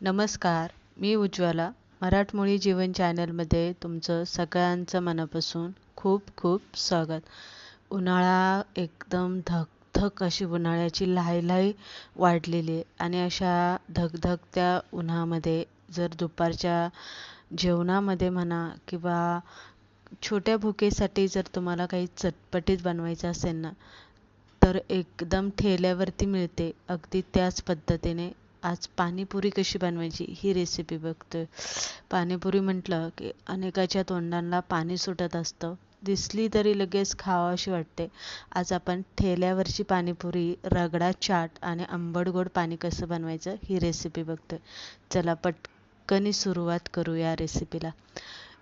नमस्कार, मी उज्ज्वला. मराठमोळी जीवन चॅनलमध्ये तुमचं सगळ्यांचं मनापासून खूप खूप स्वागत. उन्हाळा एकदम धगधग अशी उन्हाळ्याची लाही वाढलेली आहे आणि अशा धगधगत्या उन्हामध्ये जर दुपारच्या जेवणामध्ये म्हणा किंवा छोट्या भुकेसाठी जर तुम्हाला काही चटपटीत बनवायचं असेल ना, तर एकदम ठेल्यावरती मिळते. अगदी त्याच पद्धतीने आज पाणीपुरी कशी बनवायची ही रेसिपी बघतोय. पाणीपुरी म्हटलं की अनेकाच्या तोंडाला पाणी सुटत असतं. दिसली तरी लगेच खावाशी वाटते. आज आपण ठेल्यावरची पाणीपुरी, रगडा चाट आणि आंबट गोड पाणी कसं बनवायचं ही रेसिपी बघतोय. चला पटकनी सुरुवात करू या रेसिपीला.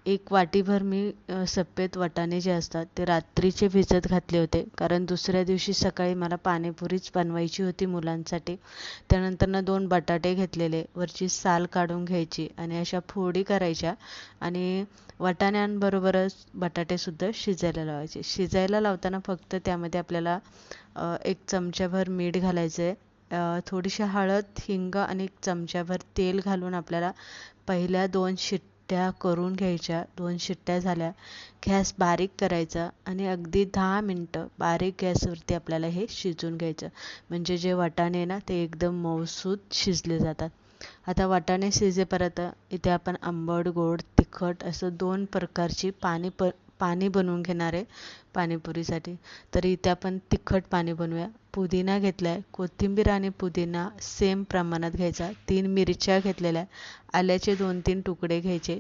एक वाटीभर मी सफेद वाटाणे जे असतात ते रात्रीचे भिजत घातले होते, कारण दुसऱ्या दिवशी सकाळी मला पाणीपुरीच बनवायची होती मुलांसाठी. त्यानंतर 2 बटाटे घेतलेले, वरची साल काढून घ्यायची आणि अशा फोडी करायच्या आणि वाटाण्यांबरोबरच बटाटेसुद्धा शिजायला लावायचे. शिजायला लावताना फक्त त्यामध्ये आपल्याला 1 चमचाभर मीठ घालायचं आहे. थोडीशी हळद, हिंग आणि 1 चमचाभर तेल घालून आपल्याला पहिल्या 2 शिट्ट्या करून घ्यायच्या. 2 शिट्ट्या झाल्या, गॅस बारीक करायचा आणि अगदी 10 मिनटं बारीक गॅसवरती आपल्याला हे शिजवून घ्यायचं. म्हणजे जे वाटाणे ना ते एकदम मऊसूत शिजले जातात. आता वाटाणे शिजेपर्यंत इथे आपण आंबट, गोड, तिखट असं 2 प्रकारची पाणी बनवून घेणार आहे पाणीपुरीसाठी. तर इथे आपण तिखट पाणी बनवूया. पुदिना घेतलाय, कोथिंबीर आणि पुदिना सेम प्रमाणात घ्यायचा. 3 मिरच्या घेतलेल्या, आल्याचे 2-3 तुकडे घ्यायचे,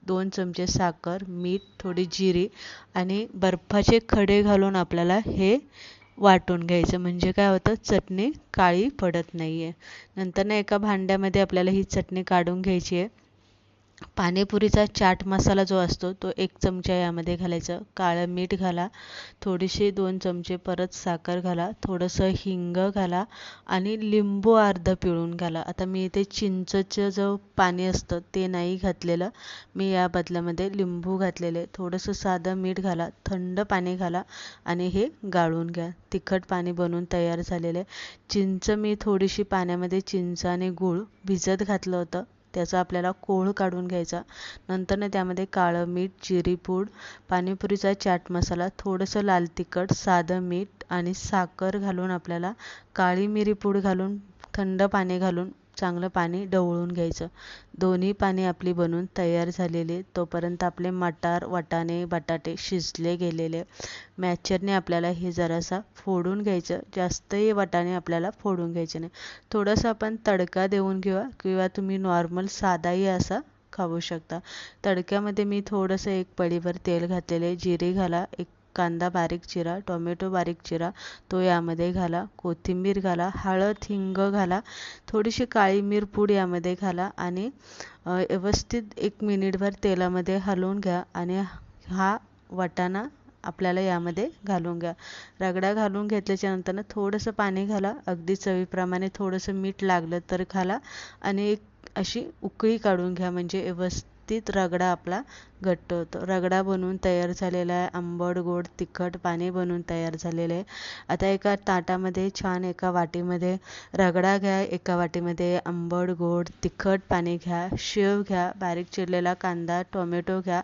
2 चमचे साखर, मीठ, थोडी जिरी आणि बर्फाचे खडे घालून आपल्याला हे वाटून घ्यायचं. म्हणजे काय होतं, चटणी काळी पडत नाही आहे. नंतर एका भांड्यामध्ये आपल्याला ही चटणी काढून घ्यायची आहे. पाणीपुरीचा चाट मसाला जो असतो तो 1 चमचा यामध्ये घालायचं. काळं मीठ घाला, थोडीशी 2 चमचे परत साखर घाला, थोडंसं हिंग घाला आणि लिंबू अर्ध पिळून घाला. आता मी इथे चिंचचं जो पाणी असतं ते नाही घातलेलं, मी या बदल्यामध्ये लिंबू घातलेले. थोडंसं साधं मीठ घाला, थंड पाणी घाला आणि हे गाळून घ्या. तिखट पाणी बनवून तयार झालेलं आहे. चिंच मी थोडीशी पाण्यामध्ये चिंच आणि गूळ भिजत घातलं होतं, त्याचा आपल्याला कोळ काढून घ्यायचा. नंतर त्यामध्ये काळं मीठ, जिरीपूड, पाणीपुरीचा चाट मसाला, थोडंसं लाल तिखट, साधं मीठ आणि साखर घालून आपल्याला काळी मिरी पूड घालून थंड पाणी घालून चांगलं पाणी ढवळून घ्यायचं. दोन्ही पाणी आपली बनवून तयार झालेले. तोपर्यंत आपले मटार, वाटाणे, बटाटे शिजले गेलेले. मॅचरने आपल्याला हे जरासा फोडून घ्यायचं. जास्तही वाटाणे आपल्याला फोडून घ्यायचे नाही. थोडंसं आपण तडका देऊन घेऊया किंवा तुम्ही नॉर्मल साधाही असा खाऊ शकता. तडक्यामध्ये मी थोडंसं 1 पळीभर तेल घातलेले. जिरे घाला, 1 कांदा बारीक चिरा, टोमॅटो बारीक चिरा तो यामध्ये घाला, कोथिंबीर घाला, हळद, हिंग घाला, थोडीशी काळी मिरपूड यामध्ये घाला आणि व्यवस्थित 1 मिनिटभर तेलामध्ये हलवून घ्या आणि हा वाटाणा आपल्याला यामध्ये घालून घ्या. रगडा घालून घेतल्याच्या नंतर थोडंसं पाणी घाला, अगदी चवीप्रमाणे. थोडंसं मीठ लागलं तर घाला आणि एक अशी उकळी काढून घ्या. म्हणजे व्यवस्थित रगडा आपला घट्ट होतो. रगडा बनवून तयार झालेला आहे. आंबट, गोड, तिखट पाणी बनवून तयार झालेलं आहे. आता एका ताटामध्ये छान एका वाटीमध्ये रगडा घ्या, एका वाटीमध्ये आंबट, गोड, तिखट पाणी घ्या, शेव घ्या, बारीक चिरलेला कांदा, टोमॅटो घ्या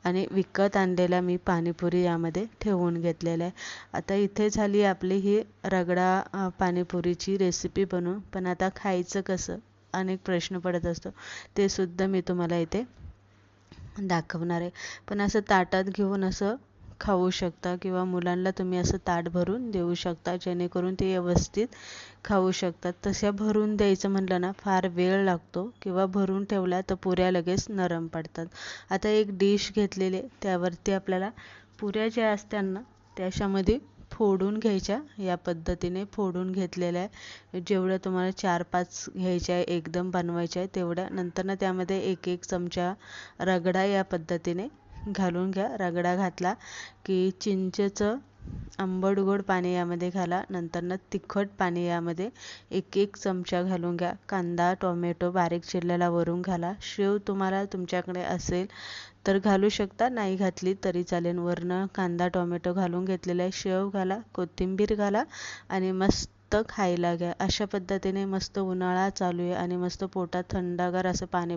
आणि विकत आणलेला मी पाणीपुरी यामध्ये ठेवून घेतलेलं आहे. आता इथे झाली आपली ही रगडा पाणीपुरीची रेसिपी बनवून. पण आता खायचं कसं अनेक प्रश्न पडत असतो, ते सुद्धा मी तुम्हाला इथे दाखवणार आहे. पण असं ताटात घेऊन असं खाऊ शकता किंवा मुलांना तुम्ही असं ताट भरून देऊ शकता, जेणेकरून ते व्यवस्थित खाऊ शकतात. तशा भरून द्यायचं म्हटलं ना फार वेळ लागतो किंवा भरून ठेवल्या तर पुऱ्या लगेच नरम पडतात. आता एक डिश घेतलेली, त्यावरती आपल्याला पुऱ्या ज्या असतात ना त्याच्यामध्ये फोडून घ्यायच्या. या पद्धतीने फोडून घेतलेल्या आहे. जेवढ्या तुम्हाला 4-5 घ्यायच्या आहे, एकदम बनवायच्या आहे तेवढ्या. नंतर त्यामध्ये 1-1 चमचा रगडा या पद्धतीने घालून घ्या. रगडा घातला की चिंचेचं आंबट गोड पाणी यामध्ये घाला. नंतर तिखट पाणी यामध्ये 1-1 चमचा घालून घ्या. कांदा, टोमॅटो बारीक चिरलेला वरून घाला. शेव तुम्हाला तुमच्याकडे असेल तर घालू शकता, नाही घातली तरी चालेल. वरनं कांदा, टोमॅटो घालून घेतलेला आहे. शेव घाला, कोथिंबीर घाला आणि मस्त फक्त खायला घ्या. अशा पद्धतीने मस्त उन्हाळा चालू आहे आणि मस्त पोटात थंडगार असं पाणी